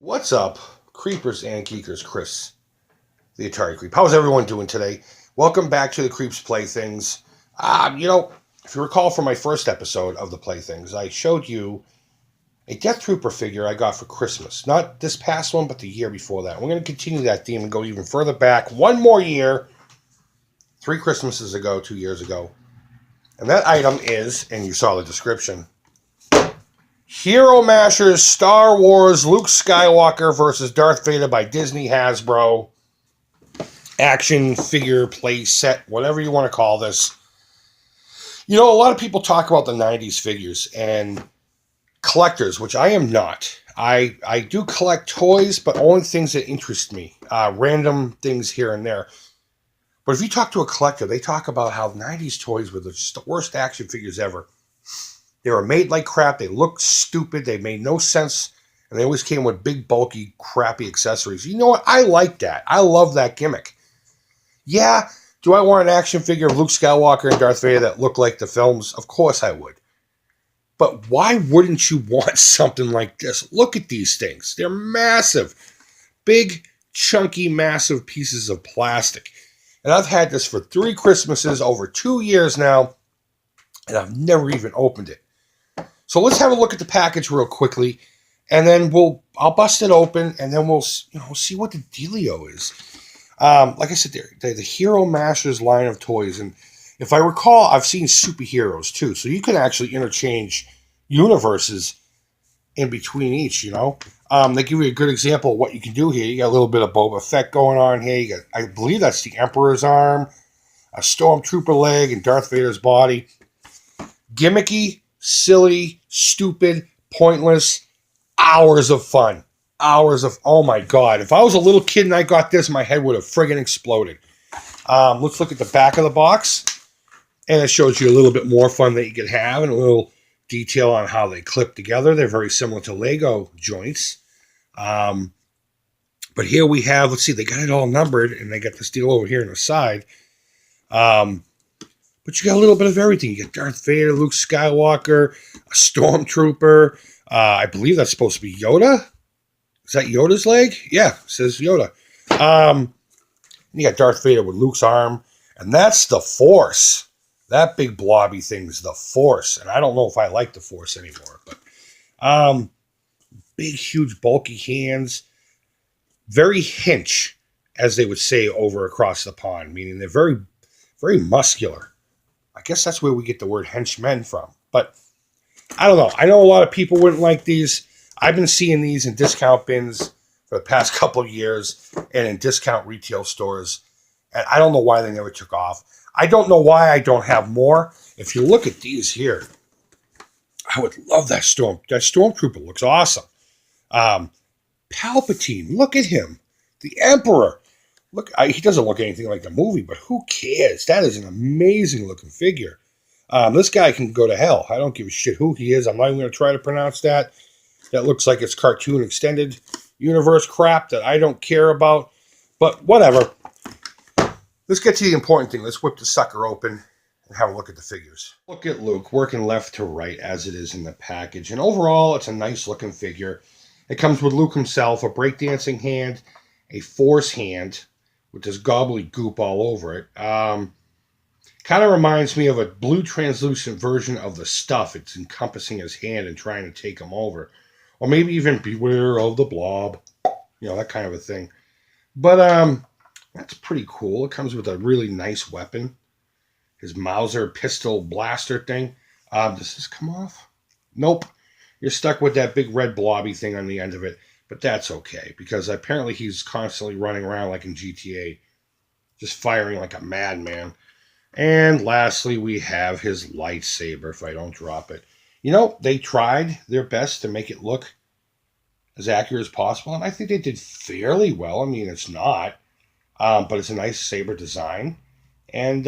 What's up, creepers and geekers? Chris, the Atari Creep. How's everyone doing today? Welcome back to the Creeps Playthings. If you recall from my first episode of the Playthings, I showed you a Death Trooper figure I got for Christmas. Not this past one, but the year before that. We're going to continue that theme and go even further back. One more year, 3 Christmases ago, 2 years ago. And that item is, and you saw the description, Hero Mashers Star Wars Luke Skywalker versus Darth Vader by Disney Hasbro. Action figure play set, whatever you want to call this. You know, a lot of people talk about the 90s figures and collectors, which I am not. I do collect toys, but only things that interest me. Random things here and there. But if you talk to a collector, they talk about how 90s toys were just the worst action figures ever. They were made like crap. They looked stupid. They made no sense. And they always came with big, bulky, crappy accessories. You know what? I like that. I love that gimmick. Yeah, do I want an action figure of Luke Skywalker and Darth Vader that look like the films? Of course I would. But why wouldn't you want something like this? Look at these things. They're massive. Big, chunky, massive pieces of plastic. And I've had this for 3 Christmases, over 2 years now, and I've never even opened it. So let's have a look at the package real quickly, and then I'll bust it open, and then we'll see what the dealio is. Like I said, they're the Hero Masters line of toys, and if I recall, I've seen superheroes too, so you can actually interchange universes in between each. They give you a good example of what you can do here. You got a little bit of Boba Fett going on here. You got, I believe that's the Emperor's arm, a Stormtrooper leg, and Darth Vader's body. Gimmicky, silly, stupid, pointless, hours of fun. Oh my God. If I was a little kid and I got this, my head would have friggin' exploded. Let's look at the back of the box. And it shows you a little bit more fun that you could have and a little detail on how they clip together. They're very similar to Lego joints. But here we have, let's see, they got it all numbered and they got this deal over here on the side. But you got a little bit of everything. You got Darth Vader, Luke Skywalker, a Stormtrooper. I believe that's supposed to be Yoda. Is that Yoda's leg? Yeah, it says Yoda. You got Darth Vader with Luke's arm. And that's the Force. That big blobby thing is the Force. And I don't know if I like the Force anymore. But big, huge, bulky hands. Very hench, as they would say over across the pond. Meaning they're very, very muscular. I guess that's where we get the word henchmen from. But I don't know. I know a lot of people wouldn't like these. I've been seeing these in discount bins for the past couple of years and in discount retail stores. And I don't know why they never took off. I don't know why I don't have more. If you look at these here, I would love that Stormtrooper looks awesome. Palpatine, look at him. The Emperor. Look, he doesn't look anything like the movie, but who cares? That is an amazing looking figure. This guy can go to hell. I don't give a shit who he is. I'm not even going to try to pronounce that. That looks like it's cartoon extended universe crap that I don't care about. But whatever. Let's get to the important thing. Let's whip the sucker open and have a look at the figures. Look at Luke working left to right as it is in the package. And overall, it's a nice looking figure. It comes with Luke himself, a breakdancing hand, a Force hand with this gobbly goop all over it. Kind of reminds me of a blue translucent version of the stuff. It's encompassing his hand and trying to take him over. Or maybe even beware of the blob. That kind of a thing. But that's pretty cool. It comes with a really nice weapon. His Mauser pistol blaster thing. Does this come off? Nope. You're stuck with that big red blobby thing on the end of it. But that's okay. Because apparently he's constantly running around like in GTA. Just firing like a madman. And lastly, we have his lightsaber, if I don't drop it. They tried their best to make it look as accurate as possible, and I think they did fairly well. I mean, it's not, but it's a nice saber design. And,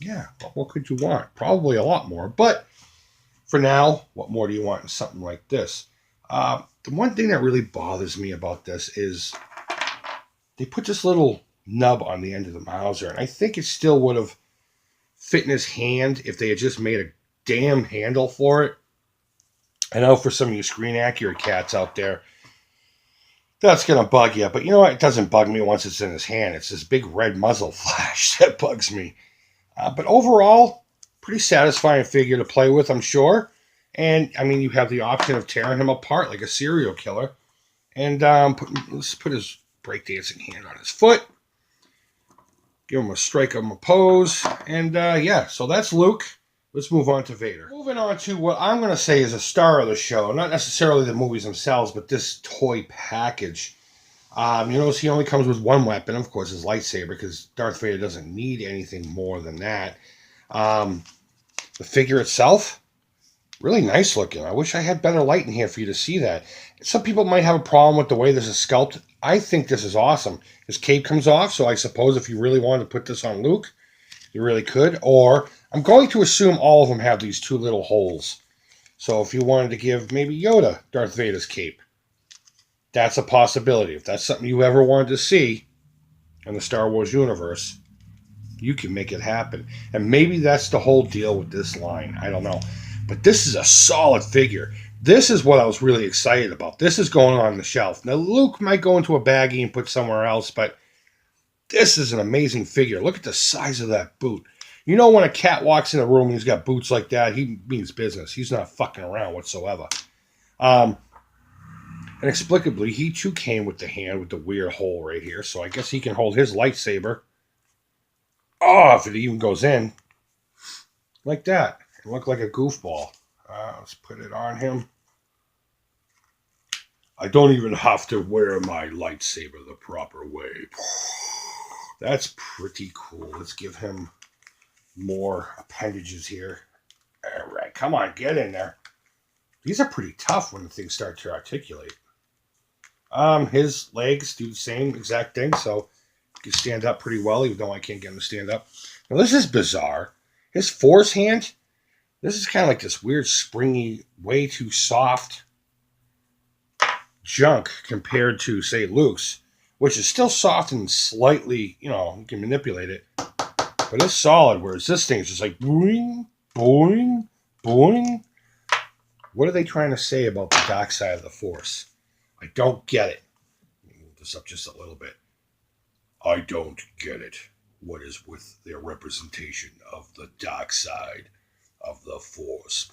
yeah, what could you want? Probably a lot more. But for now, what more do you want in something like this? The one thing that really bothers me about this is they put this little nub on the end of the Mauser, and I think it still would have fit in his hand if they had just made a damn handle for it. I know for some of you screen accurate cats out there, That's going to bug you. But you know what? It doesn't bug me once it's in his hand. It's this big red muzzle flash that bugs me. But overall, pretty satisfying figure to play with, I'm sure. And, I mean, you have the option of tearing him apart like a serial killer. And let's put his breakdancing hand on his foot. Give him a strike of him a pose. And, yeah, so that's Luke. Let's move on to Vader. Moving on to what I'm going to say is a star of the show. Not necessarily the movies themselves, but this toy package. You notice he only comes with one weapon, of course, his lightsaber, because Darth Vader doesn't need anything more than that. The figure itself, really nice looking. I wish I had better light in here for you to see that. Some people might have a problem with the way this is sculpted. I think this is awesome. His cape comes off, so I suppose if you really wanted to put this on Luke, you really could. Or I'm going to assume all of them have these two little holes. So if you wanted to give maybe Yoda Darth Vader's cape, that's a possibility. If that's something you ever wanted to see in the Star Wars universe, you can make it happen. And maybe that's the whole deal with this line. I don't know. But this is a solid figure. This is what I was really excited about. This is going on the shelf. Now, Luke might go into a baggie and put somewhere else, but this is an amazing figure. Look at the size of that boot. You know when a cat walks in a room and he's got boots like that, he means business. He's not fucking around whatsoever. Inexplicably, he too came with the hand with the weird hole right here, so I guess he can hold his lightsaber. Oh, if it even goes in. Like that. It looked like a goofball. Let's put it on him. I don't even have to wear my lightsaber the proper way. That's pretty cool. Let's give him more appendages here. All right, come on, get in there. These are pretty tough when the things start to articulate. His legs do the same exact thing, so he can stand up pretty well, even though I can't get him to stand up. Now, this is bizarre. His force hand, this is kind of like this weird, springy, way too soft junk compared to, say, Luke's, which is still soft and slightly, you can manipulate it. But it's solid, whereas this thing is just like boing, boing, boing. What are they trying to say about the dark side of the Force? I don't get it. Let me move this up just a little bit. I don't get it. What is with their representation of the dark side of the Force?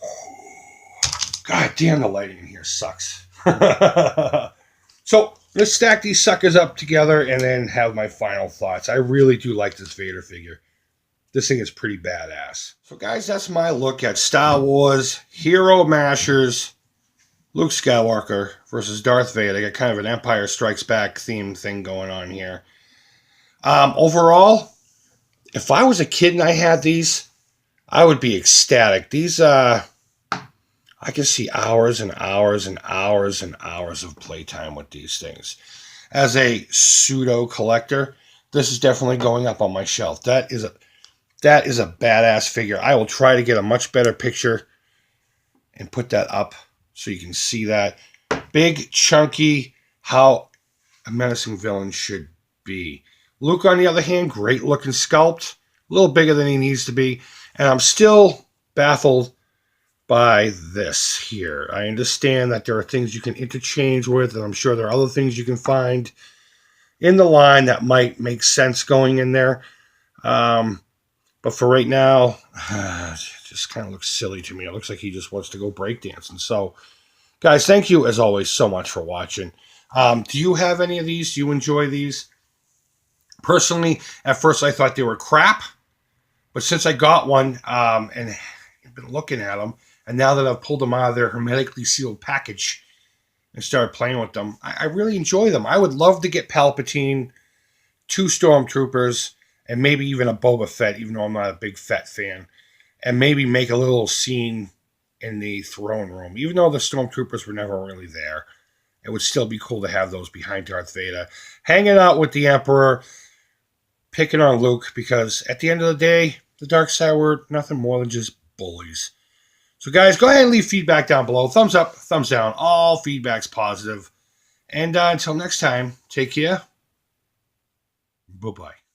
God damn, the lighting in here sucks. So let's stack these suckers up together and then have my final thoughts. I really do like this Vader figure. This thing is pretty badass. So guys, that's my look at Star Wars Hero Mashers Luke Skywalker versus Darth Vader. I got kind of an Empire Strikes Back themed thing going on here. Overall, if I was a kid and I had these, I would be ecstatic. These, I can see hours and hours and hours and hours of playtime with these things. As a pseudo collector, this is definitely going up on my shelf. That is a badass figure. I will try to get a much better picture and put that up so you can see that. Big, chunky, how a menacing villain should be. Luke, on the other hand, great looking sculpt. A little bigger than he needs to be. And I'm still baffled by this here. I understand that there are things you can interchange with, and I'm sure there are other things you can find in the line that might make sense going in there. But for right now, it just kind of looks silly to me. It looks like he just wants to go breakdancing. So, guys, thank you, as always, so much for watching. Do you have any of these? Do you enjoy these? Personally, at first I thought they were crap. But since I got one and I've been looking at them, and now that I've pulled them out of their hermetically sealed package and started playing with them, I really enjoy them. I would love to get Palpatine, 2 Stormtroopers, and maybe even a Boba Fett, even though I'm not a big Fett fan, and maybe make a little scene in the throne room. Even though the Stormtroopers were never really there, it would still be cool to have those behind Darth Vader, hanging out with the Emperor, picking on Luke, because at the end of the day, the dark side were nothing more than just bullies. So guys, go ahead and leave feedback down below. Thumbs up, thumbs down. All feedback's positive. And until next time, take care. Bye-bye.